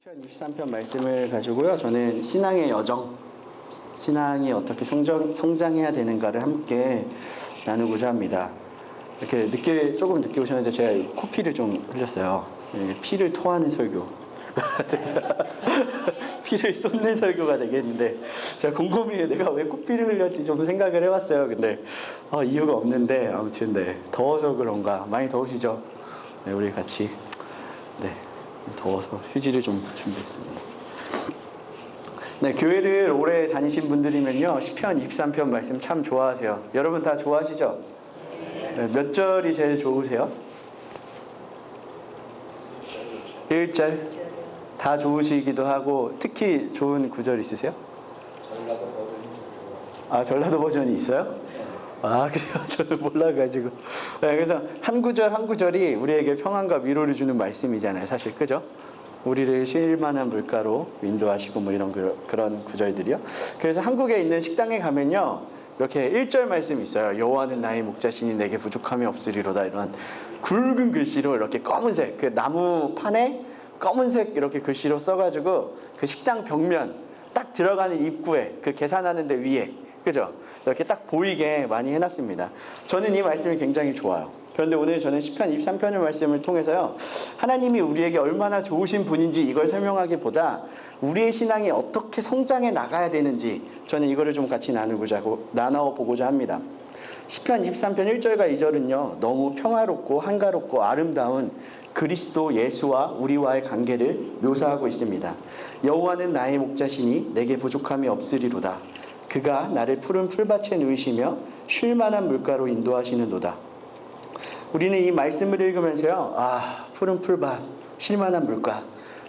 23편 말씀을 가지고요. 저는 신앙의 여정, 신앙이 어떻게 성장해야 되는가를 함께 나누고자 합니다. 이렇게 조금 늦게 오셨는데 제가 코피를 좀 흘렸어요. 피를 토하는 설교. 피를 쏟는 설교가 되겠는데 제가 곰곰이 내가 왜 코피를 흘렸지 좀 생각을 해봤어요. 근데 이유가 없는데 아무튼 더워서 그런가. 많이 더우시죠? 네, 우리 같이 더워서 휴지를 좀 준비했습니다. 네, 교회를 오래 다니신 분들이면요, 시편 23편 말씀 참 좋아하세요. 여러분 다 좋아하시죠? 네, 몇 절이 제일 좋으세요? 1절? 다 좋으시기도 하고 특히 좋은 구절 있으세요? 전라도 버전이 좀 아, 좋아요. 전라도 버전이 있어요? 아, 그래요? 저는 몰라가지고. 네, 그래서 한 구절 한 구절이 우리에게 평안과 위로를 주는 말씀이잖아요, 사실. 그죠? 우리를 쉴만한 물가로 인도하시고 뭐 이런 그런 구절들이요. 그래서 한국에 있는 식당에 가면요, 이렇게 1절 말씀이 있어요. 여호와는 나의 목자시니 내게 부족함이 없으리로다. 이런 굵은 글씨로 이렇게 검은색, 그 나무판에 검은색 이렇게 글씨로 써가지고 그 식당 벽면 딱 들어가는 입구에 그 계산하는 데 위에, 그죠? 이렇게 딱 보이게 많이 해놨습니다. 저는 이 말씀이 굉장히 좋아요. 그런데 오늘 저는 시편 23편의 말씀을 통해서요, 하나님이 우리에게 얼마나 좋으신 분인지 이걸 설명하기보다 우리의 신앙이 어떻게 성장해 나가야 되는지 저는 이거를 좀 같이 나눠보고자 합니다. 시편 23편 1절과 2절은요, 너무 평화롭고 한가롭고 아름다운 그리스도 예수와 우리와의 관계를 묘사하고 있습니다. 여호와는 나의 목자시니 내게 부족함이 없으리로다. 그가 나를 푸른 풀밭에 누이시며 쉴만한 물가로 인도하시는도다. 우리는 이 말씀을 읽으면서요, 푸른 풀밭, 쉴만한 물가,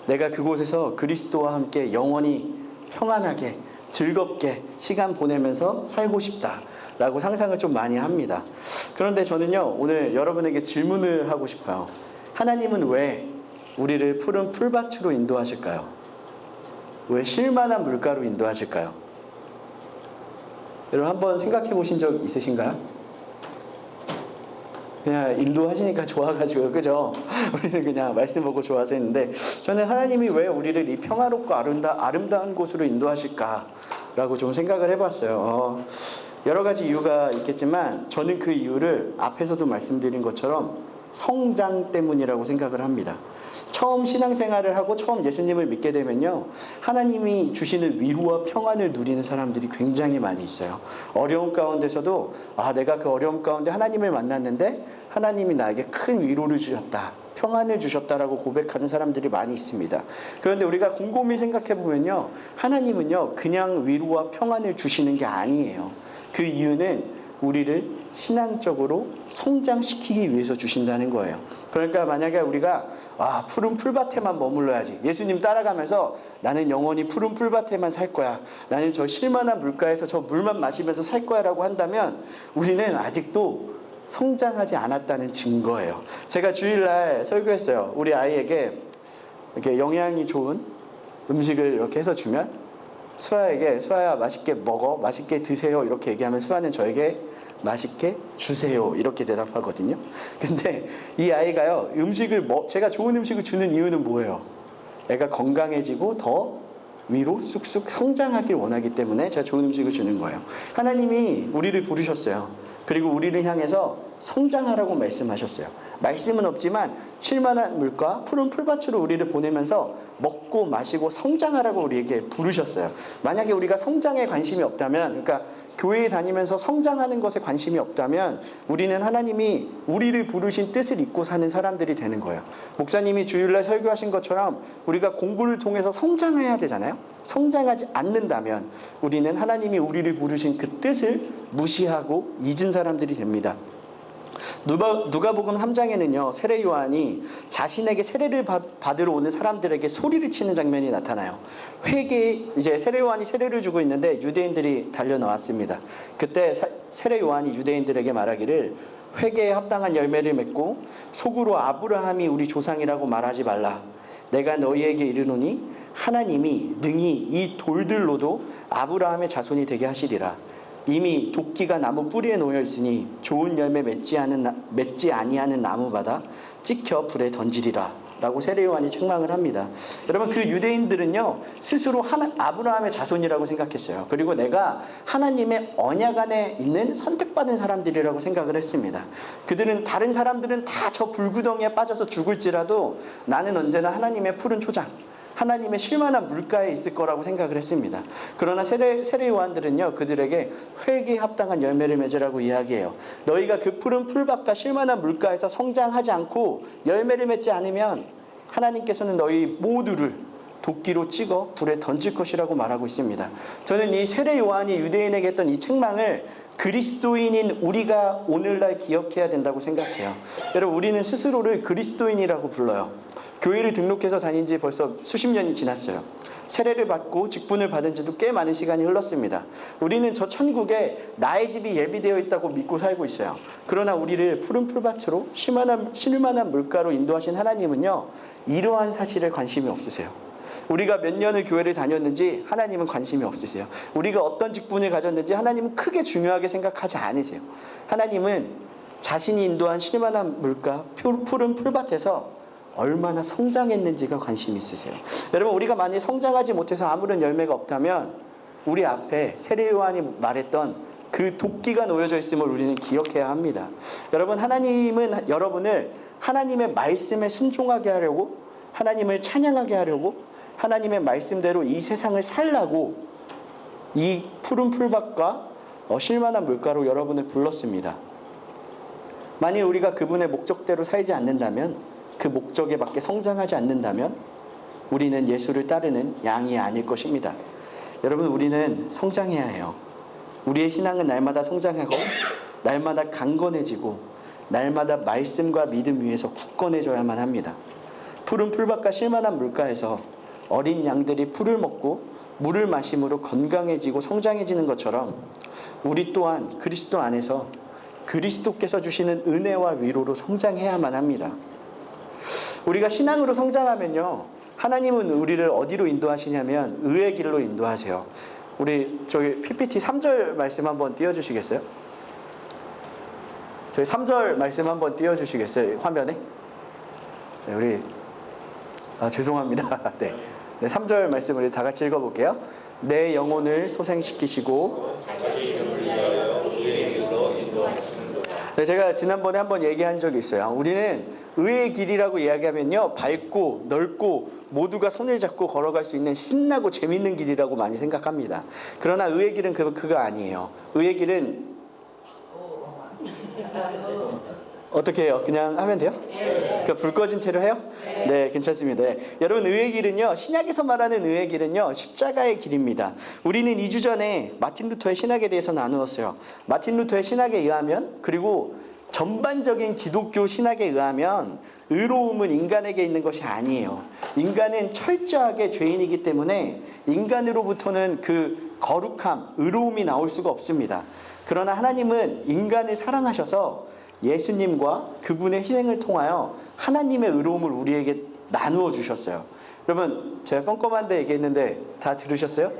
내가 그곳에서 그리스도와 함께 영원히 평안하게 즐겁게 시간 보내면서 살고 싶다라고 상상을 좀 많이 합니다. 그런데 저는요, 오늘 여러분에게 질문을 하고 싶어요. 하나님은 왜 우리를 푸른 풀밭으로 인도하실까요? 왜 쉴만한 물가로 인도하실까요? 여러분 한번 생각해 보신 적 있으신가요? 그냥 인도하시니까 좋아가지고, 그죠? 우리는 그냥 말씀 보고 좋아서 했는데, 저는 하나님이 왜 우리를 이 평화롭고 아름다운 곳으로 인도하실까라고 좀 생각을 해봤어요. 여러 가지 이유가 있겠지만 저는 그 이유를 앞에서도 말씀드린 것처럼 성장 때문이라고 생각을 합니다. 처음 신앙생활을 하고 처음 예수님을 믿게 되면요, 하나님이 주시는 위로와 평안을 누리는 사람들이 굉장히 많이 있어요. 어려운 가운데서도 내가 그 어려움 가운데 하나님을 만났는데 하나님이 나에게 큰 위로를 주셨다, 평안을 주셨다라고 고백하는 사람들이 많이 있습니다. 그런데 우리가 곰곰이 생각해 보면요, 하나님은요 그냥 위로와 평안을 주시는 게 아니에요. 그 이유는 우리를 신앙적으로 성장시키기 위해서 주신다는 거예요. 그러니까 만약에 우리가 푸른 풀밭에만 머물러야지, 예수님 따라가면서 나는 영원히 푸른 풀밭에만 살 거야, 나는 저 쉴만한 물가에서 저 물만 마시면서 살 거야 라고 한다면 우리는 아직도 성장하지 않았다는 증거예요. 제가 주일날 설교했어요. 우리 아이에게 이렇게 영양이 좋은 음식을 이렇게 해서 주면 수아에게, 수아야 맛있게 먹어, 맛있게 드세요 이렇게 얘기하면 수아는 저에게 맛있게 주세요 이렇게 대답하거든요. 근데 이 아이가요, 제가 좋은 음식을 주는 이유는 뭐예요? 애가 건강해지고 더 위로 쑥쑥 성장하길 원하기 때문에 제가 좋은 음식을 주는 거예요. 하나님이 우리를 부르셨어요. 그리고 우리를 향해서 성장하라고 말씀하셨어요. 말씀은 없지만 쉴만한 물과 푸른 풀밭으로 우리를 보내면서 먹고 마시고 성장하라고 우리에게 부르셨어요. 만약에 우리가 성장에 관심이 없다면, 그러니까 교회에 다니면서 성장하는 것에 관심이 없다면 우리는 하나님이 우리를 부르신 뜻을 잊고 사는 사람들이 되는 거예요. 목사님이 주일날 설교하신 것처럼 우리가 공부를 통해서 성장해야 되잖아요. 성장하지 않는다면 우리는 하나님이 우리를 부르신 그 뜻을 무시하고 잊은 사람들이 됩니다. 누가복음 3장에는요, 세례 요한이 자신에게 세례를 받으러 오는 사람들에게 소리를 치는 장면이 나타나요. 이제 세례 요한이 세례를 주고 있는데 유대인들이 달려 나왔습니다. 그때 세례 요한이 유대인들에게 말하기를, 회개에 합당한 열매를 맺고 속으로 아브라함이 우리 조상이라고 말하지 말라. 내가 너희에게 이르노니 하나님이 능히 이 돌들로도 아브라함의 자손이 되게 하시리라. 이미 도끼가 나무 뿌리에 놓여 있으니 좋은 열매 맺지 아니하는 나무마다 찍혀 불에 던지리라 라고 세례 요한이 책망을 합니다. 여러분, 그 유대인들은요 스스로 아브라함의 자손이라고 생각했어요. 그리고 내가 하나님의 언약 안에 있는 선택받은 사람들이라고 생각을 했습니다. 그들은, 다른 사람들은 다 저 불구덩이에 빠져서 죽을지라도 나는 언제나 하나님의 푸른 초장, 하나님의 쉴만한 물가에 있을 거라고 생각을 했습니다. 그러나 세례 요한들은요 그들에게 회개에 합당한 열매를 맺으라고 이야기해요. 너희가 그 푸른 풀밭과 쉴만한 물가에서 성장하지 않고 열매를 맺지 않으면 하나님께서는 너희 모두를 도끼로 찍어 불에 던질 것이라고 말하고 있습니다. 저는 이 세례 요한이 유대인에게 했던 이 책망을 그리스도인인 우리가 오늘날 기억해야 된다고 생각해요. 여러분, 우리는 스스로를 그리스도인이라고 불러요. 교회를 등록해서 다닌 지 벌써 수십 년이 지났어요. 세례를 받고 직분을 받은 지도 꽤 많은 시간이 흘렀습니다. 우리는 저 천국에 나의 집이 예비되어 있다고 믿고 살고 있어요. 그러나 우리를 푸른 풀밭으로 쉴만한 물가로 인도하신 하나님은요 이러한 사실에 관심이 없으세요. 우리가 몇 년을 교회를 다녔는지 하나님은 관심이 없으세요. 우리가 어떤 직분을 가졌는지 하나님은 크게 중요하게 생각하지 않으세요. 하나님은 자신이 인도한 쉴만한 물가, 푸른 풀밭에서 얼마나 성장했는지가 관심이 있으세요. 여러분, 우리가 만약 성장하지 못해서 아무런 열매가 없다면 우리 앞에 세례 요한이 말했던 그 도끼가 놓여져 있음을 우리는 기억해야 합니다. 여러분, 하나님은 여러분을 하나님의 말씀에 순종하게 하려고, 하나님을 찬양하게 하려고, 하나님의 말씀대로 이 세상을 살라고 이 푸른 풀밭과 쉴만한 물가로 여러분을 불렀습니다. 만일 우리가 그분의 목적대로 살지 않는다면, 그 목적에 맞게 성장하지 않는다면 우리는 예수를 따르는 양이 아닐 것입니다. 여러분, 우리는 성장해야 해요. 우리의 신앙은 날마다 성장하고 날마다 강건해지고 날마다 말씀과 믿음 위에서 굳건해져야만 합니다. 푸른 풀밭과 쉴만한 물가에서 어린 양들이 풀을 먹고 물을 마심으로 건강해지고 성장해지는 것처럼 우리 또한 그리스도 안에서 그리스도께서 주시는 은혜와 위로로 성장해야만 합니다. 우리가 신앙으로 성장하면요 하나님은 우리를 어디로 인도하시냐면 의의 길로 인도하세요. 우리 저기 PPT 3절 말씀 한번 띄워주시겠어요? 저희 3절 말씀 한번 띄워주시겠어요? 화면에? 네, 우리 죄송합니다. 네. 3절 말씀 우리 다 같이 읽어볼게요. 내 영혼을 소생시키시고 자기 이름을 위하여 의의 길로 인도하시는도다. 네, 제가 지난번에 한번 얘기한 적이 있어요. 우리는 의의 길이라고 이야기하면요 밝고 넓고 모두가 손을 잡고 걸어갈 수 있는 신나고 재밌는 길이라고 많이 생각합니다. 그러나 의의 길은 그거 아니에요. 의의 길은 어떻게 해요? 그냥 하면 돼요? 그러니까 불 꺼진 채로 해요? 네, 괜찮습니다. 네. 여러분, 의의 길은요, 신약에서 말하는 의의 길은요, 십자가의 길입니다. 우리는 2주 전에 마틴 루터의 신학에 대해서 나누었어요. 마틴 루터의 신학에 의하면, 그리고 전반적인 기독교 신학에 의하면 의로움은 인간에게 있는 것이 아니에요. 인간은 철저하게 죄인이기 때문에 인간으로부터는 그 거룩함, 의로움이 나올 수가 없습니다. 그러나 하나님은 인간을 사랑하셔서 예수님과 그분의 희생을 통하여 하나님의 의로움을 우리에게 나누어 주셨어요. 여러분, 제가 껌껌한데 얘기했는데 다 들으셨어요?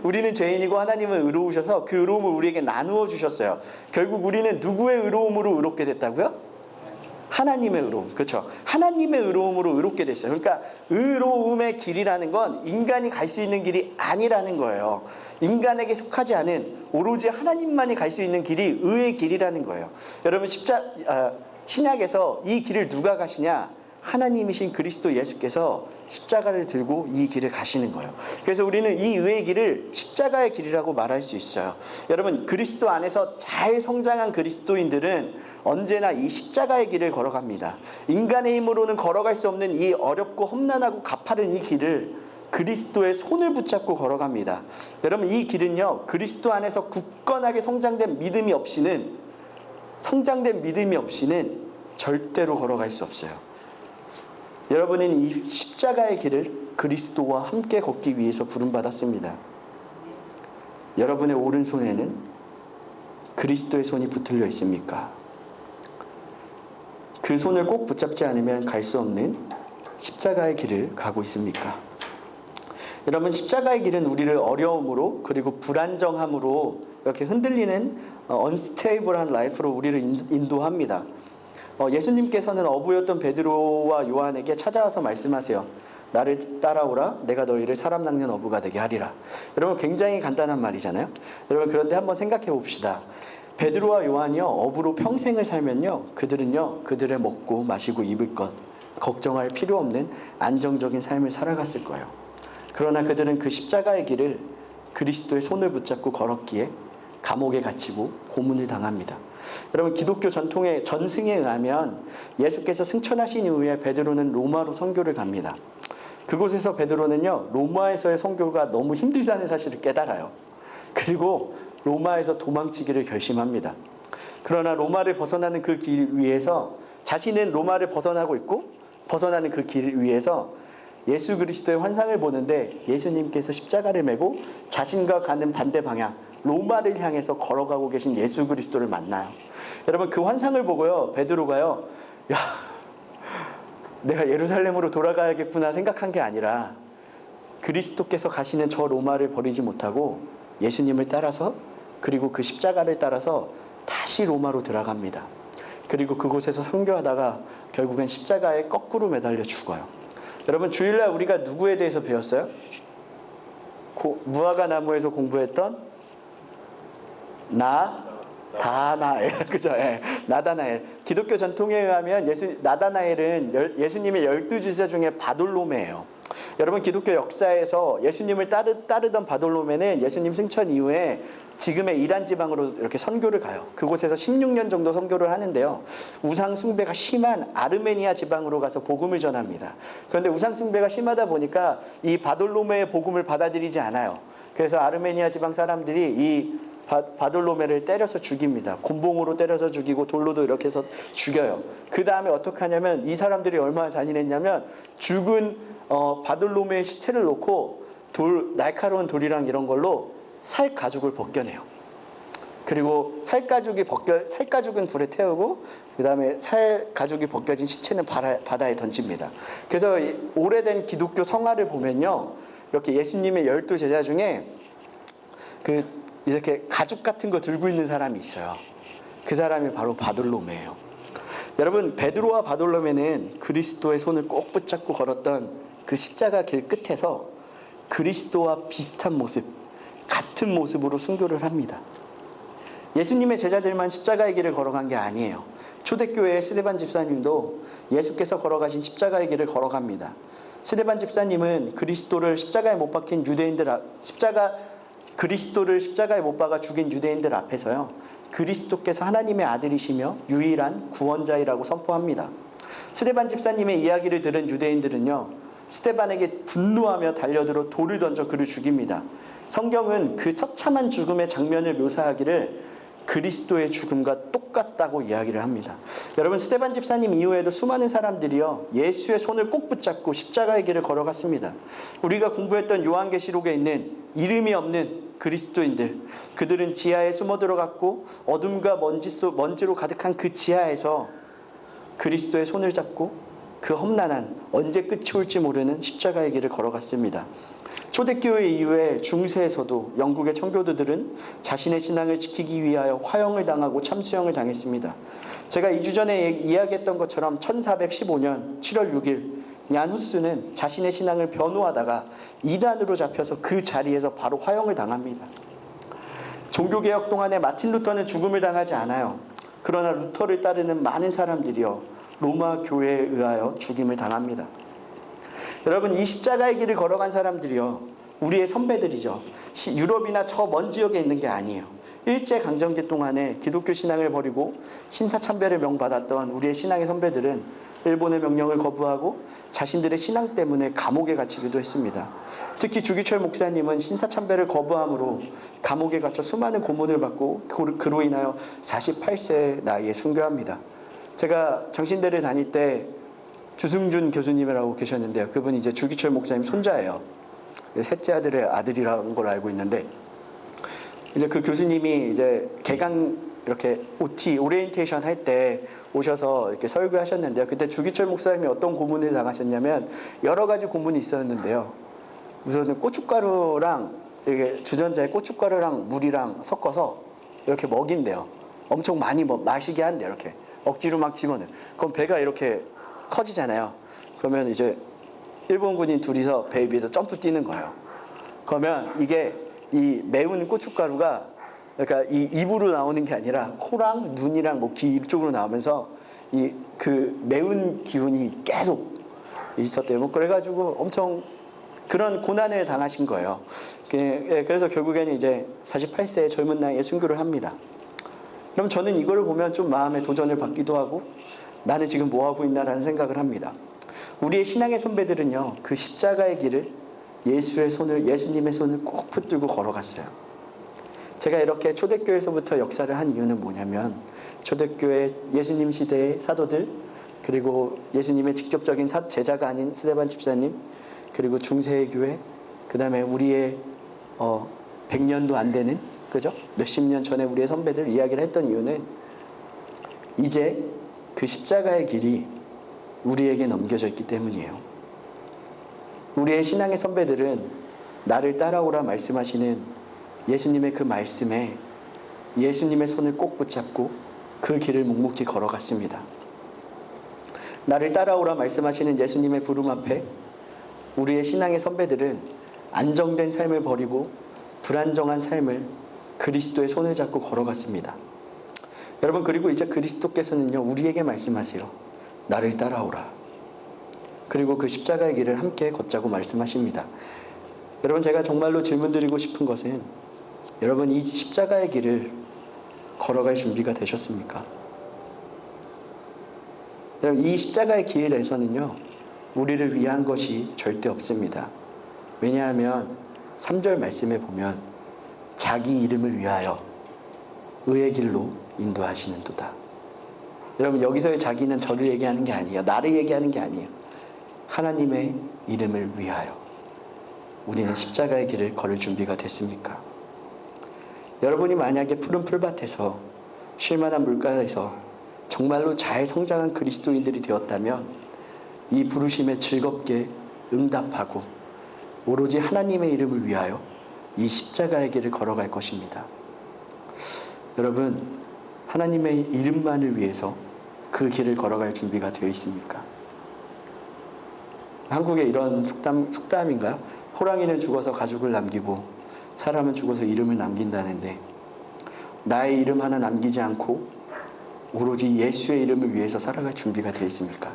우리는 죄인이고 하나님은 의로우셔서 그 의로움을 우리에게 나누어 주셨어요. 결국 우리는 누구의 의로움으로 의롭게 됐다고요? 하나님의 의로움. 그렇죠? 하나님의 의로움으로 의롭게 됐어요. 그러니까 의로움의 길이라는 건 인간이 갈 수 있는 길이 아니라는 거예요. 인간에게 속하지 않은 오로지 하나님만이 갈 수 있는 길이 의의 길이라는 거예요. 여러분, 신약에서 이 길을 누가 가시냐? 하나님이신 그리스도 예수께서 십자가를 들고 이 길을 가시는 거예요. 그래서 우리는 이 의의 길을 십자가의 길이라고 말할 수 있어요. 여러분, 그리스도 안에서 잘 성장한 그리스도인들은 언제나 이 십자가의 길을 걸어갑니다. 인간의 힘으로는 걸어갈 수 없는 이 어렵고 험난하고 가파른 이 길을 그리스도의 손을 붙잡고 걸어갑니다. 여러분, 이 길은요 그리스도 안에서 굳건하게 성장된 믿음이 없이는 절대로 걸어갈 수 없어요. 여러분은 이 십자가의 길을 그리스도와 함께 걷기 위해서 부름받았습니다. 여러분의 오른손에는 그리스도의 손이 붙들려 있습니까? 그 손을 꼭 붙잡지 않으면 갈 수 없는 십자가의 길을 가고 있습니까? 여러분, 십자가의 길은 우리를 어려움으로 그리고 불안정함으로 이렇게 흔들리는 unstable한 라이프로 우리를 인도합니다. 예수님께서는 어부였던 베드로와 요한에게 찾아와서 말씀하세요. 나를 따라오라. 내가 너희를 사람 낚는 어부가 되게 하리라. 여러분 굉장히 간단한 말이잖아요. 여러분 그런데 한번 생각해 봅시다. 베드로와 요한이요 어부로 평생을 살면요 그들은요 그들의 먹고 마시고 입을 것 걱정할 필요 없는 안정적인 삶을 살아갔을 거예요. 그러나 그들은 그 십자가의 길을 그리스도의 손을 붙잡고 걸었기에 감옥에 갇히고 고문을 당합니다. 여러분 기독교 전통의 전승에 의하면 예수께서 승천하신 이후에 베드로는 로마로 선교를 갑니다. 그곳에서 베드로는요 로마에서의 선교가 너무 힘들다는 사실을 깨달아요. 그리고 로마에서 도망치기를 결심합니다. 그러나 로마를 벗어나는 그 길 위에서 자신은 로마를 벗어나고 있고 벗어나는 그 길 위에서 예수 그리스도의 환상을 보는데 예수님께서 십자가를 메고 자신과 가는 반대 방향 로마를 향해서 걸어가고 계신 예수 그리스도를 만나요. 여러분 그 환상을 보고요 베드로가요 야 내가 예루살렘으로 돌아가야겠구나 생각한 게 아니라 그리스도께서 가시는 저 로마를 버리지 못하고 예수님을 따라서 그리고 그 십자가를 따라서 다시 로마로 들어갑니다. 그리고 그곳에서 선교하다가 결국엔 십자가에 거꾸로 매달려 죽어요. 여러분 주일날 우리가 누구에 대해서 배웠어요? 무화과 나무에서 공부했던 나다나엘 그죠? 예. 나다나엘. 기독교 전통에 의하면 나다나엘은 예수님의 12제자 중에 바돌로메예요. 여러분 기독교 역사에서 예수님을 따르던 바돌로메는 예수님 승천 이후에 지금의 이란 지방으로 이렇게 선교를 가요. 그곳에서 16년 정도 선교를 하는데요. 우상 숭배가 심한 아르메니아 지방으로 가서 복음을 전합니다. 그런데 우상 숭배가 심하다 보니까 이 바돌로메의 복음을 받아들이지 않아요. 그래서 아르메니아 지방 사람들이 이 바돌로메를 때려서 죽입니다. 곤봉으로 때려서 죽이고 돌로도 이렇게 해서 죽여요. 그 다음에 어떻게 하냐면 이 사람들이 얼마나 잔인했냐면 죽은 바돌로메의 시체를 놓고 날카로운 돌이랑 이런 걸로 살 가죽을 벗겨내요. 그리고 살 가죽은 불에 태우고 그 다음에 살 가죽이 벗겨진 시체는 바다에 던집니다. 그래서 오래된 기독교 성화를 보면요 이렇게 예수님의 12제자 중에 이렇게 가죽 같은 거 들고 있는 사람이 있어요. 그 사람이 바로 바돌로메예요. 여러분 베드로와 바돌로메는 그리스도의 손을 꼭 붙잡고 걸었던 그 십자가 길 끝에서 그리스도와 비슷한 모습, 같은 모습으로 순교를 합니다. 예수님의 제자들만 십자가의 길을 걸어간 게 아니에요. 초대교회의 스데반 집사님도 예수께서 걸어가신 십자가의 길을 걸어갑니다. 스데반 집사님은 그리스도를 십자가에 못 박힌 그리스도를 십자가에 못 박아 죽인 유대인들 앞에서요 그리스도께서 하나님의 아들이시며 유일한 구원자이라고 선포합니다. 스데반 집사님의 이야기를 들은 유대인들은요 스데반에게 분노하며 달려들어 돌을 던져 그를 죽입니다. 성경은 그 처참한 죽음의 장면을 묘사하기를 그리스도의 죽음과 똑같다고 이야기를 합니다. 여러분 스데반 집사님 이후에도 수많은 사람들이요 예수의 손을 꼭 붙잡고 십자가의 길을 걸어갔습니다. 우리가 공부했던 요한계시록에 있는 이름이 없는 그리스도인들, 그들은 지하에 숨어 들어갔고 어둠과 먼지로 가득한 그 지하에서 그리스도의 손을 잡고 그 험난한 언제 끝이 올지 모르는 십자가의 길을 걸어갔습니다. 초대교회 이후에 중세에서도 영국의 청교도들은 자신의 신앙을 지키기 위하여 화형을 당하고 참수형을 당했습니다. 제가 2주 전에 이야기했던 것처럼 1415년 7월 6일 얀후스는 자신의 신앙을 변호하다가 이단으로 잡혀서 그 자리에서 바로 화형을 당합니다. 종교개혁 동안에 마틴 루터는 죽음을 당하지 않아요. 그러나 루터를 따르는 많은 사람들이요 로마 교회에 의하여 죽임을 당합니다. 여러분 이 십자가의 길을 걸어간 사람들이요 우리의 선배들이죠. 유럽이나 저 먼 지역에 있는 게 아니에요. 일제강점기 동안에 기독교 신앙을 버리고 신사참배를 명받았던 우리의 신앙의 선배들은 일본의 명령을 거부하고 자신들의 신앙 때문에 감옥에 갇히기도 했습니다. 특히 주기철 목사님은 신사참배를 거부함으로 감옥에 갇혀 수많은 고문을 받고 그로 인하여 48세 나이에 순교합니다. 제가 장신대를 다닐 때 주승준 교수님이라고 계셨는데요. 그분이 이제 주기철 목사님 손자예요. 셋째 아들의 아들이라는 걸 알고 있는데 이제 그 교수님이 이제 개강 이렇게 OT 오리엔테이션 할 때 오셔서 이렇게 설교하셨는데요. 그때 주기철 목사님이 어떤 고문을 당하셨냐면 여러 가지 고문이 있었는데요. 우선은 고춧가루랑 이게 주전자에 고춧가루랑 물이랑 섞어서 이렇게 먹인대요. 엄청 많이 마시게 한대요. 이렇게 억지로 막 집어넣어요. 그럼 배가 이렇게 커지잖아요. 그러면 이제 일본 군인 둘이서 배 위에서 점프 뛰는 거예요. 그러면 이게 이 매운 고춧가루가 그러니까 이 입으로 나오는 게 아니라 코랑 눈이랑 뭐 귀 이쪽으로 나오면서 이 그 매운 기운이 계속 있었대요. 뭐 그래가지고 엄청 그런 고난을 당하신 거예요. 그래서 결국에는 이제 48세의 젊은 나이에 순교를 합니다. 그럼 저는 이거를 보면 좀 마음의 도전을 받기도 하고 나는 지금 뭐 하고 있나라는 생각을 합니다. 우리의 신앙의 선배들은요, 그 십자가의 길을 예수님의 손을 꼭 붙들고 걸어갔어요. 제가 이렇게 초대교회에서부터 역사를 한 이유는 뭐냐면 초대교회 예수님 시대의 사도들, 그리고 예수님의 직접적인 제자가 아닌 스데반 집사님, 그리고 중세의 교회, 그 다음에 우리의 100년도 안 되는, 그죠? 몇십 년 전에 우리의 선배들 이야기를 했던 이유는 이제 그 십자가의 길이 우리에게 넘겨져 있기 때문이에요. 우리의 신앙의 선배들은 나를 따라오라 말씀하시는 예수님의 그 말씀에 예수님의 손을 꼭 붙잡고 그 길을 묵묵히 걸어갔습니다. 나를 따라오라 말씀하시는 예수님의 부름 앞에 우리의 신앙의 선배들은 안정된 삶을 버리고 불안정한 삶을 그리스도의 손을 잡고 걸어갔습니다. 여러분, 그리고 이제 그리스도께서는요, 우리에게 말씀하세요. 나를 따라오라. 그리고 그 십자가의 길을 함께 걷자고 말씀하십니다. 여러분, 제가 정말로 질문드리고 싶은 것은 여러분, 이 십자가의 길을 걸어갈 준비가 되셨습니까? 여러분, 이 십자가의 길에서는요, 우리를 위한 것이 절대 없습니다. 왜냐하면 3절 말씀에 보면 자기 이름을 위하여 의의 길로 인도하시는도다. 여러분, 여기서의 자기는 저를 얘기하는 게 아니에요. 나를 얘기하는 게 아니에요. 하나님의 이름을 위하여 우리는 십자가의 길을 걸을 준비가 됐습니까? 여러분이 만약에 푸른 풀밭에서 쉴만한 물가에서 정말로 잘 성장한 그리스도인들이 되었다면 이 부르심에 즐겁게 응답하고 오로지 하나님의 이름을 위하여 이 십자가의 길을 걸어갈 것입니다. 여러분, 하나님의 이름만을 위해서 그 길을 걸어갈 준비가 되어 있습니까? 한국에 이런 속담인가요? 호랑이는 죽어서 가죽을 남기고 사람은 죽어서 이름을 남긴다는데 나의 이름 하나 남기지 않고 오로지 예수의 이름을 위해서 살아갈 준비가 되어 있습니까?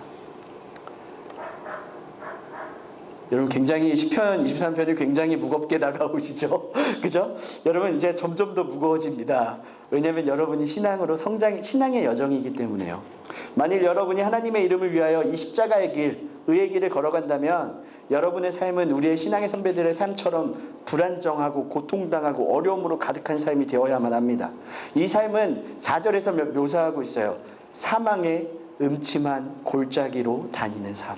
여러분, 굉장히 시편 23편이 굉장히 무겁게 다가오시죠? 그죠? 여러분, 이제 점점 더 무거워집니다. 왜냐하면 여러분이 신앙의 여정이기 때문에요. 만일 여러분이 하나님의 이름을 위하여 이 십자가의 길, 의의 길을 걸어간다면 여러분의 삶은 우리의 신앙의 선배들의 삶처럼 불안정하고 고통당하고 어려움으로 가득한 삶이 되어야만 합니다. 이 삶은 4절에서 묘사하고 있어요. 사망의 음침한 골짜기로 다니는 삶.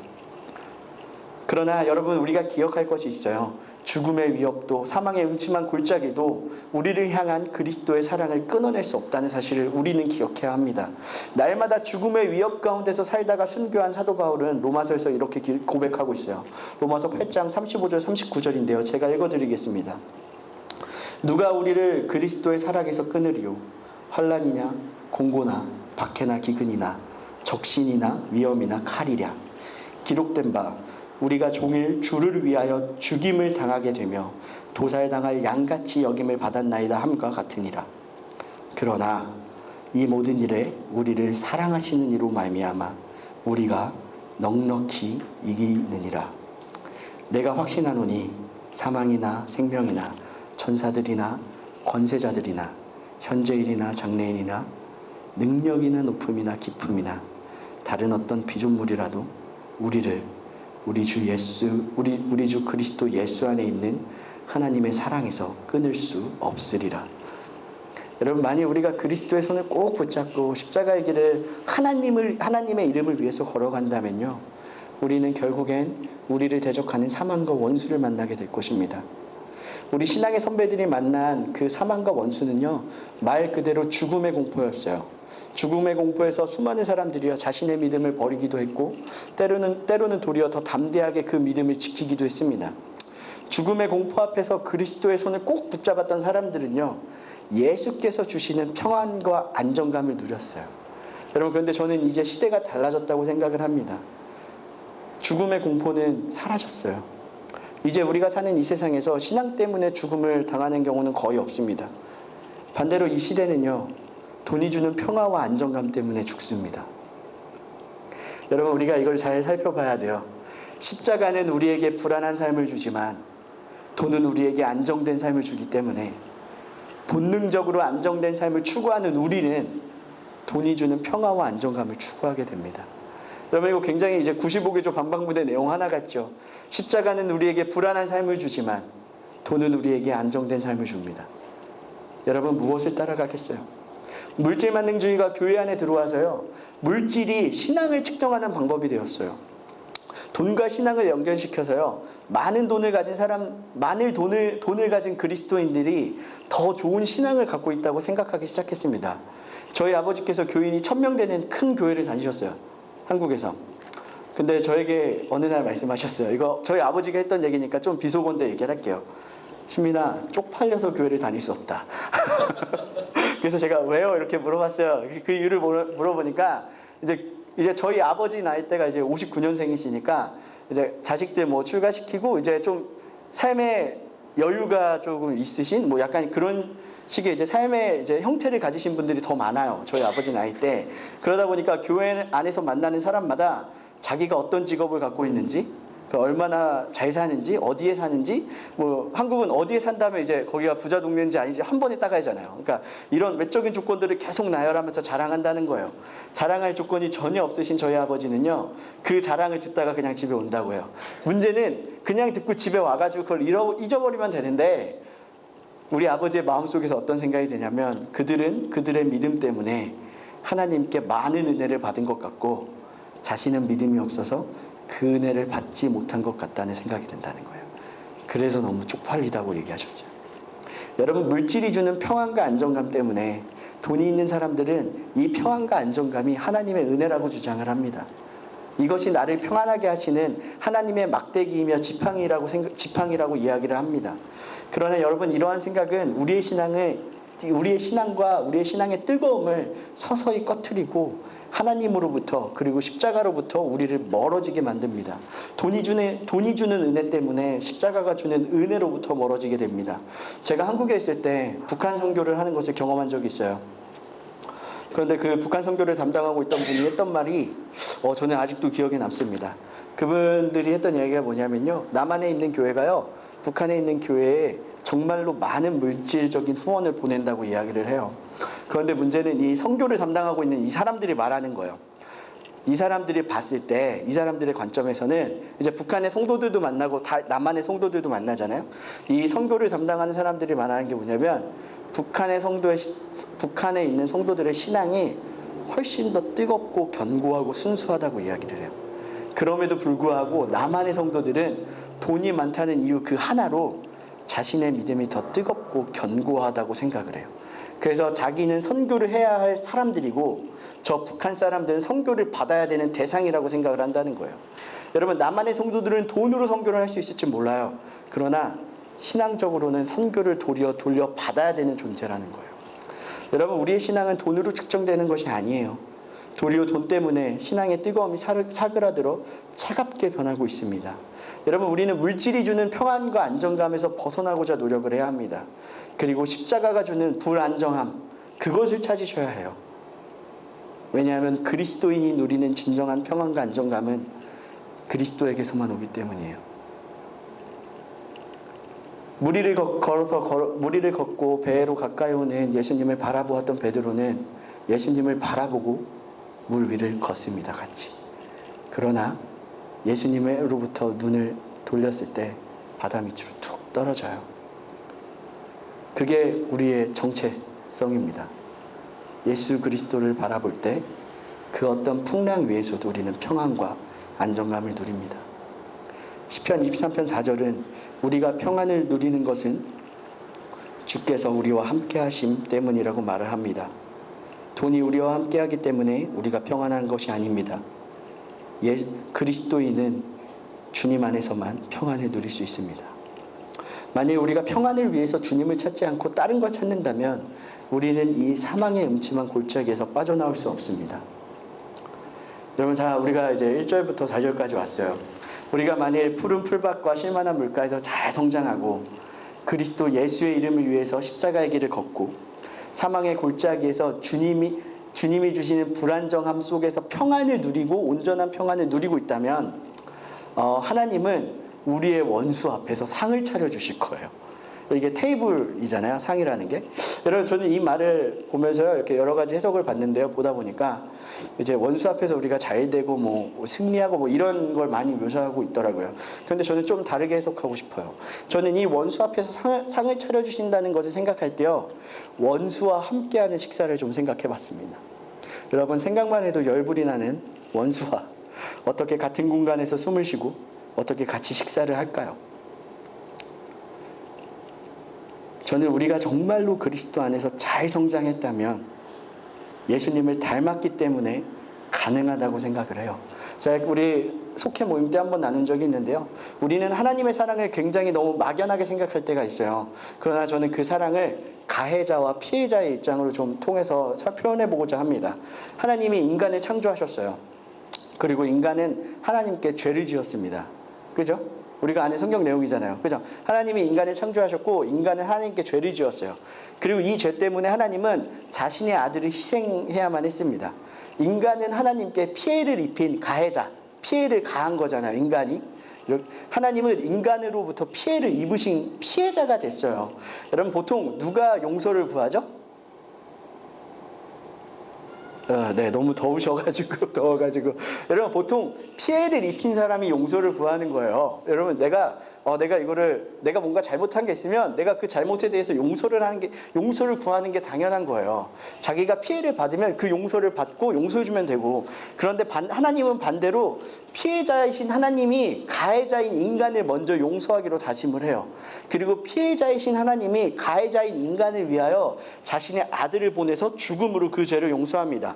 그러나 여러분, 우리가 기억할 것이 있어요. 죽음의 위협도 사망의 음침한 골짜기도 우리를 향한 그리스도의 사랑을 끊어낼 수 없다는 사실을 우리는 기억해야 합니다. 날마다 죽음의 위협 가운데서 살다가 순교한 사도 바울은 로마서에서 이렇게 고백하고 있어요. 로마서 8장 35절 39절인데요. 제가 읽어드리겠습니다. 누가 우리를 그리스도의 사랑에서 끊으리요? 환난이냐 공고나 박해나 기근이나 적신이나 위험이나 칼이랴. 기록된 바 우리가 종일 주를 위하여 죽임을 당하게 되며 도살당할 양같이 여김을 받았나이다 함과 같으니라. 그러나 이 모든 일에 우리를 사랑하시는 이로 말미암아 우리가 넉넉히 이기느니라. 내가 확신하노니 사망이나 생명이나 천사들이나 권세자들이나 현재일이나 장래일이나 능력이나 높음이나 깊음이나 다른 어떤 피조물이라도 우리를 우리 주 그리스도 예수 안에 있는 하나님의 사랑에서 끊을 수 없으리라. 여러분, 만일 우리가 그리스도의 손을 꼭 붙잡고 십자가의 길을 하나님의 이름을 위해서 걸어간다면요, 우리는 결국엔 우리를 대적하는 사망과 원수를 만나게 될 것입니다. 우리 신앙의 선배들이 만난 그 사망과 원수는요, 말 그대로 죽음의 공포였어요. 죽음의 공포에서 수많은 사람들이요, 자신의 믿음을 버리기도 했고 때로는 도리어 더 담대하게 그 믿음을 지키기도 했습니다. 죽음의 공포 앞에서 그리스도의 손을 꼭 붙잡았던 사람들은요, 예수께서 주시는 평안과 안정감을 누렸어요. 여러분, 그런데 저는 이제 시대가 달라졌다고 생각을 합니다. 죽음의 공포는 사라졌어요. 이제 우리가 사는 이 세상에서 신앙 때문에 죽음을 당하는 경우는 거의 없습니다. 반대로 이 시대는요, 돈이 주는 평화와 안정감 때문에 죽습니다. 여러분, 우리가 이걸 잘 살펴봐야 돼요. 십자가는 우리에게 불안한 삶을 주지만 돈은 우리에게 안정된 삶을 주기 때문에 본능적으로 안정된 삶을 추구하는 우리는 돈이 주는 평화와 안정감을 추구하게 됩니다. 여러분, 이거 굉장히 이제 95개조 반박문의 내용 하나 같죠. 십자가는 우리에게 불안한 삶을 주지만 돈은 우리에게 안정된 삶을 줍니다. 여러분, 무엇을 따라가겠어요? 물질만능주의가 교회 안에 들어와서요, 물질이 신앙을 측정하는 방법이 되었어요. 돈과 신앙을 연결시켜서요, 많은 돈을 가진 돈을 가진 그리스도인들이 더 좋은 신앙을 갖고 있다고 생각하기 시작했습니다. 저희 아버지께서 교인이 1000명 되는 큰 교회를 다니셨어요, 한국에서. 근데 저에게 어느 날 말씀하셨어요. 이거 저희 아버지가 했던 얘기니까 좀 비속어인데 얘기를 할게요. 신민아, 쪽팔려서 교회를 다닐 수 없다. 그래서 제가 왜요? 이렇게 물어봤어요. 그 이유를 물어보니까 이제 저희 아버지 나이대가 이제 59년생이시니까 이제 자식들 뭐 출가시키고 이제 좀 삶의 여유가 조금 있으신 뭐 약간 그런 식의 이제 삶의 이제 형태를 가지신 분들이 더 많아요. 저희 아버지 나이대. 그러다 보니까 교회 안에서 만나는 사람마다 자기가 어떤 직업을 갖고 있는지, 얼마나 잘 사는지, 어디에 사는지, 뭐 한국은 어디에 산다면 이제 거기가 부자 동네인지 아닌지 한 번에 따가야잖아요. 그러니까 이런 외적인 조건들을 계속 나열하면서 자랑한다는 거예요. 자랑할 조건이 전혀 없으신 저희 아버지는요, 그 자랑을 듣다가 그냥 집에 온다고요. 문제는 그냥 듣고 집에 와가지고 그걸 잊어버리면 되는데, 우리 아버지의 마음속에서 어떤 생각이 드냐면, 그들은 그들의 믿음 때문에 하나님께 많은 은혜를 받은 것 같고 자신은 믿음이 없어서 그 은혜를 받지 못한 것 같다는 생각이 든다는 거예요. 그래서 너무 쪽팔리다고 얘기하셨어요. 여러분, 물질이 주는 평안과 안정감 때문에 돈이 있는 사람들은 이 평안과 안정감이 하나님의 은혜라고 주장을 합니다. 이것이 나를 평안하게 하시는 하나님의 막대기이며 지팡이라고 이야기를 합니다. 그러나 여러분, 이러한 생각은 우리의 신앙과 우리의 신앙의 뜨거움을 서서히 꺼트리고 하나님으로부터, 그리고 십자가로부터 우리를 멀어지게 만듭니다. 돈이 주는 은혜 때문에 십자가가 주는 은혜로부터 멀어지게 됩니다. 제가 한국에 있을 때 북한 선교를 하는 것을 경험한 적이 있어요. 그런데 그 북한 선교를 담당하고 있던 분이 했던 말이 저는 아직도 기억에 남습니다. 그분들이 했던 얘기가 뭐냐면요, 남한에 있는 교회가요, 북한에 있는 교회에 정말로 많은 물질적인 후원을 보낸다고 이야기를 해요. 그런데 문제는 이 선교를 담당하고 있는 이 사람들이 말하는 거예요. 이 사람들이 봤을 때, 이 사람들의 관점에서는 이제 북한의 성도들도 만나고 남한의 성도들도 만나잖아요. 이 선교를 담당하는 사람들이 말하는 게 뭐냐면, 북한에 있는 성도들의 신앙이 훨씬 더 뜨겁고 견고하고 순수하다고 이야기를 해요. 그럼에도 불구하고 남한의 성도들은 돈이 많다는 이유 그 하나로 자신의 믿음이 더 뜨겁고 견고하다고 생각을 해요. 그래서 자기는 선교를 해야 할 사람들이고 저 북한 사람들은 선교를 받아야 되는 대상이라고 생각을 한다는 거예요. 여러분, 남한의 성도들은 돈으로 선교를 할 수 있을지 몰라요. 그러나 신앙적으로는 선교를 돌려 받아야 되는 존재라는 거예요. 여러분, 우리의 신앙은 돈으로 측정되는 것이 아니에요. 도리어 돈 때문에 신앙의 뜨거움이 사그라들어 차갑게 변하고 있습니다. 여러분, 우리는 물질이 주는 평안과 안정감에서 벗어나고자 노력을 해야 합니다. 그리고 십자가가 주는 불안정함, 그것을 찾으셔야 해요. 왜냐하면 그리스도인이 누리는 진정한 평안과 안정감은 그리스도에게서만 오기 때문이에요. 무리를 걷고 배로 가까이 오는 예수님을 바라보았던 베드로는 예수님을 바라보고 물 위를 걷습니다, 같이. 그러나 예수님으로부터 눈을 돌렸을 때 바다 밑으로 툭 떨어져요. 그게 우리의 정체성입니다. 예수 그리스도를 바라볼 때 그 어떤 풍랑 위에서도 우리는 평안과 안정감을 누립니다. 시편 23편 4절은 우리가 평안을 누리는 것은 주께서 우리와 함께 하심 때문이라고 말을 합니다. 돈이 우리와 함께 하기 때문에 우리가 평안한 것이 아닙니다. 그리스도인은 주님 안에서만 평안을 누릴 수 있습니다. 만일 우리가 평안을 위해서 주님을 찾지 않고 다른 걸 찾는다면 우리는 이 사망의 음침한 골짜기에서 빠져나올 수 없습니다. 여러분, 자, 우리가 이제 1절부터 4절까지 왔어요. 우리가 만일 푸른 풀밭과 쉴만한 물가에서 잘 성장하고 그리스도 예수의 이름을 위해서 십자가의 길을 걷고 사망의 골짜기에서 주님이 주시는 불안정함 속에서 평안을 누리고 온전한 평안을 누리고 있다면 하나님은 우리의 원수 앞에서 상을 차려주실 거예요. 이게 테이블이잖아요, 상이라는 게. 여러분, 저는 이 말을 보면서요, 이렇게 여러 가지 해석을 봤는데요. 보다 보니까 이제 원수 앞에서 우리가 잘 되고 뭐 승리하고 뭐 이런 걸 많이 묘사하고 있더라고요. 그런데 저는 좀 다르게 해석하고 싶어요. 저는 이 원수 앞에서 상을 차려주신다는 것을 생각할 때요, 원수와 함께하는 식사를 좀 생각해 봤습니다. 여러분, 생각만 해도 열불이 나는 원수와 어떻게 같은 공간에서 숨을 쉬고 어떻게 같이 식사를 할까요? 저는 우리가 정말로 그리스도 안에서 잘 성장했다면 예수님을 닮았기 때문에 가능하다고 생각을 해요. 제가 우리 속회 모임 때 한번 나눈 적이 있는데요. 우리는 하나님의 사랑을 굉장히 너무 막연하게 생각할 때가 있어요. 그러나 저는 그 사랑을 가해자와 피해자의 입장으로 좀 통해서 표현해 보고자 합니다. 하나님이 인간을 창조하셨어요. 그리고 인간은 하나님께 죄를 지었습니다. 그죠? 우리가 아는 성경 내용이잖아요. 그죠? 하나님이 인간을 창조하셨고 인간은 하나님께 죄를 지었어요. 그리고 이 죄 때문에 하나님은 자신의 아들을 희생해야만 했습니다. 인간은 하나님께 피해를 입힌 가해자, 피해를 가한 거잖아요, 인간이. 하나님은 인간으로부터 피해를 입으신 피해자가 됐어요. 여러분, 보통 누가 용서를 구하죠? 네, 너무 더워가지고. 여러분, 보통 피해를 입힌 사람이 용서를 구하는 거예요. 여러분, 내가 뭔가 잘못한 게 있으면 내가 그 잘못에 대해서 용서를 구하는 게 당연한 거예요. 자기가 피해를 받으면 그 용서를 받고 용서해 주면 되고. 그런데 하나님은 반대로 피해자이신 하나님이 가해자인 인간을 먼저 용서하기로 다짐을 해요. 그리고 피해자이신 하나님이 가해자인 인간을 위하여 자신의 아들을 보내서 죽음으로 그 죄를 용서합니다.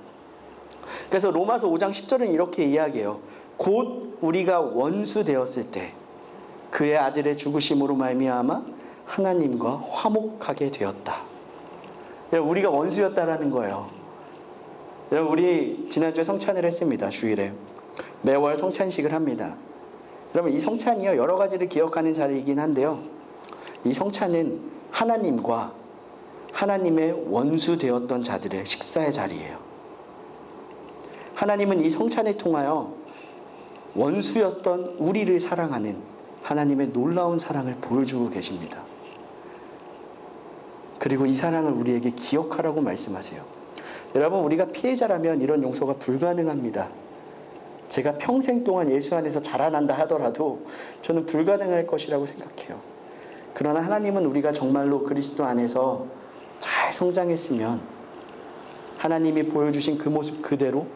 그래서 로마서 5장 10절은 이렇게 이야기해요. 곧 우리가 원수 되었을 때 그의 아들의 죽으심으로 말미암아 하나님과 화목하게 되었다. 우리가 원수였다라는 거예요. 우리 지난주에 성찬을 했습니다. 주일에 매월 성찬식을 합니다. 그러면 이 성찬이요, 여러 가지를 기억하는 자리이긴 한데요, 이 성찬은 하나님과 하나님의 원수 되었던 자들의 식사의 자리예요. 하나님은 이 성찬을 통하여 원수였던 우리를 사랑하는 하나님의 놀라운 사랑을 보여주고 계십니다. 그리고 이 사랑을 우리에게 기억하라고 말씀하세요. 여러분, 우리가 피해자라면 이런 용서가 불가능합니다. 제가 평생 동안 예수 안에서 자라난다 하더라도 저는 불가능할 것이라고 생각해요. 그러나 하나님은 우리가 정말로 그리스도 안에서 잘 성장했으면 하나님이 보여주신 그 모습 그대로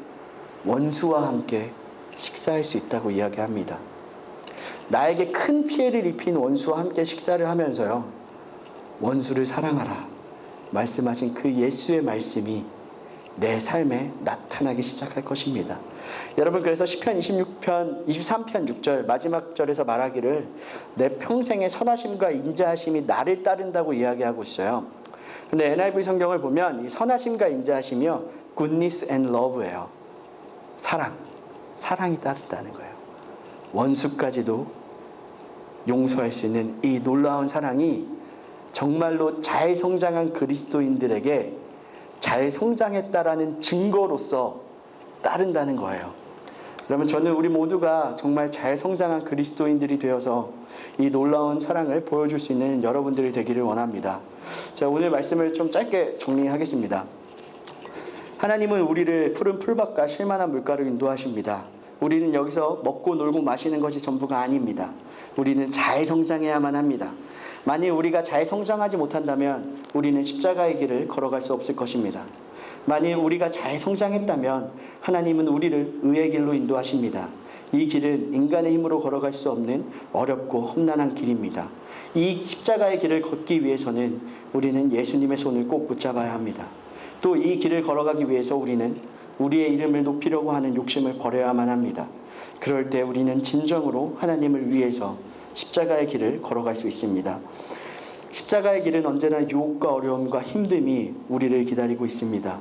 원수와 함께 식사할 수 있다고 이야기합니다. 나에게 큰 피해를 입힌 원수와 함께 식사를 하면서요, 원수를 사랑하라 말씀하신 그 예수의 말씀이 내 삶에 나타나기 시작할 것입니다. 여러분, 그래서 시편 23편 6절 마지막 절에서 말하기를 내 평생의 선하심과 인자하심이 나를 따른다고 이야기하고 있어요. 근데 NIV 성경을 보면 이 선하심과 인자하심이요, goodness and love예요. 사랑이 따른다는 거예요. 원수까지도 용서할 수 있는 이 놀라운 사랑이 정말로 잘 성장한 그리스도인들에게 잘 성장했다라는 증거로서 따른다는 거예요. 그러면 저는 우리 모두가 정말 잘 성장한 그리스도인들이 되어서 이 놀라운 사랑을 보여줄 수 있는 여러분들이 되기를 원합니다. 자, 오늘 말씀을 좀 짧게 정리하겠습니다. 하나님은 우리를 푸른 풀밭과 쉴만한 물가로 인도하십니다. 우리는 여기서 먹고 놀고 마시는 것이 전부가 아닙니다. 우리는 잘 성장해야만 합니다. 만일 우리가 잘 성장하지 못한다면 우리는 십자가의 길을 걸어갈 수 없을 것입니다. 만일 우리가 잘 성장했다면 하나님은 우리를 의의 길로 인도하십니다. 이 길은 인간의 힘으로 걸어갈 수 없는 어렵고 험난한 길입니다. 이 십자가의 길을 걷기 위해서는 우리는 예수님의 손을 꼭 붙잡아야 합니다. 또 이 길을 걸어가기 위해서 우리는 우리의 이름을 높이려고 하는 욕심을 버려야만 합니다. 그럴 때 우리는 진정으로 하나님을 위해서 십자가의 길을 걸어갈 수 있습니다. 십자가의 길은 언제나 유혹과 어려움과 힘듦이 우리를 기다리고 있습니다.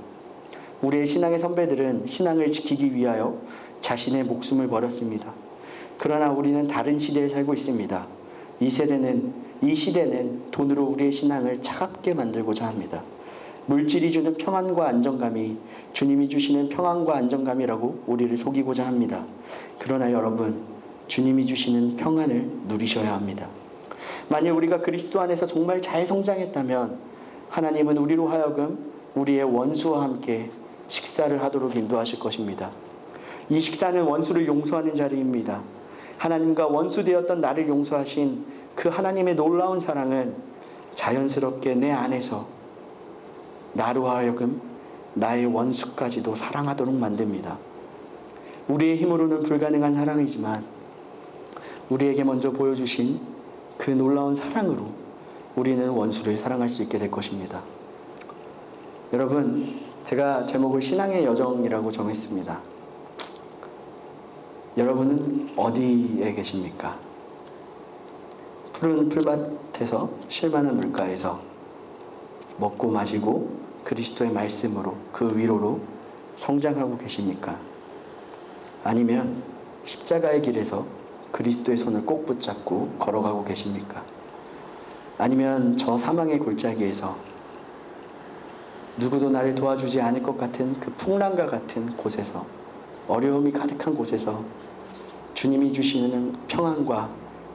우리의 신앙의 선배들은 신앙을 지키기 위하여 자신의 목숨을 버렸습니다. 그러나 우리는 다른 시대에 살고 있습니다. 이 시대는 돈으로 우리의 신앙을 차갑게 만들고자 합니다. 물질이 주는 평안과 안정감이 주님이 주시는 평안과 안정감이라고 우리를 속이고자 합니다. 그러나 여러분, 주님이 주시는 평안을 누리셔야 합니다. 만일 우리가 그리스도 안에서 정말 잘 성장했다면 하나님은 우리로 하여금 우리의 원수와 함께 식사를 하도록 인도하실 것입니다. 이 식사는 원수를 용서하는 자리입니다. 하나님과 원수되었던 나를 용서하신 그 하나님의 놀라운 사랑은 자연스럽게 내 안에서 나로 하여금 나의 원수까지도 사랑하도록 만듭니다. 우리의 힘으로는 불가능한 사랑이지만 우리에게 먼저 보여주신 그 놀라운 사랑으로 우리는 원수를 사랑할 수 있게 될 것입니다. 여러분, 제가 제목을 신앙의 여정이라고 정했습니다. 여러분은 어디에 계십니까? 푸른 풀밭에서 쉴만한 물가에서 먹고 마시고 그리스도의 말씀으로 그 위로로 성장하고 계십니까? 아니면 십자가의 길에서 그리스도의 손을 꼭 붙잡고 걸어가고 계십니까? 아니면 저 사망의 골짜기에서 누구도 나를 도와주지 않을 것 같은 그 풍랑과 같은 곳에서, 어려움이 가득한 곳에서 주님이 주시는 평안과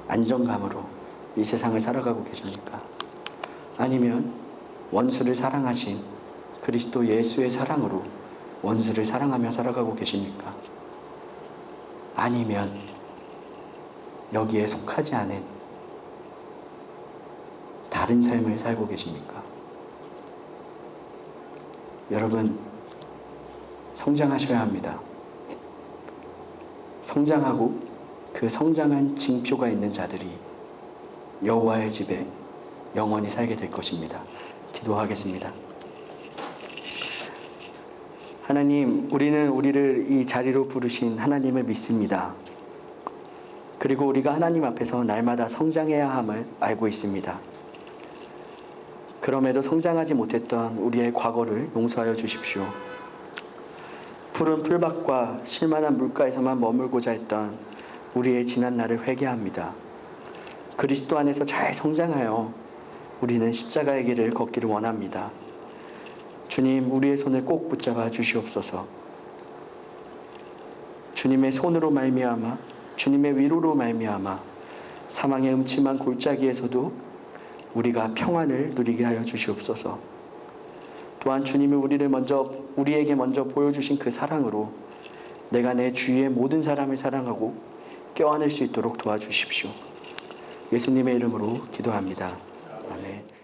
안정감으로 이 세상을 살아가고 계십니까? 아니면 원수를 사랑하신 그리스도 예수의 사랑으로 원수를 사랑하며 살아가고 계십니까? 아니면 여기에 속하지 않은 다른 삶을 살고 계십니까? 여러분, 성장하셔야 합니다. 성장하고 그 성장한 징표가 있는 자들이 여호와의 집에 영원히 살게 될 것입니다. 기도하겠습니다. 하나님, 우리는 우리를 이 자리로 부르신 하나님을 믿습니다. 그리고 우리가 하나님 앞에서 날마다 성장해야 함을 알고 있습니다. 그럼에도 성장하지 못했던 우리의 과거를 용서하여 주십시오. 푸른 풀밭과 쉴만한 물가에서만 머물고자 했던 우리의 지난 날을 회개합니다. 그리스도 안에서 잘 성장하여 우리는 십자가의 길을 걷기를 원합니다. 주님, 우리의 손을 꼭 붙잡아 주시옵소서. 주님의 손으로 말미암아, 주님의 위로로 말미암아 사망의 음침한 골짜기에서도 우리가 평안을 누리게 하여 주시옵소서. 또한 주님이 우리에게 먼저 보여주신 그 사랑으로 내가 내 주위의 모든 사람을 사랑하고 껴안을 수 있도록 도와주십시오. 예수님의 이름으로 기도합니다. 아멘.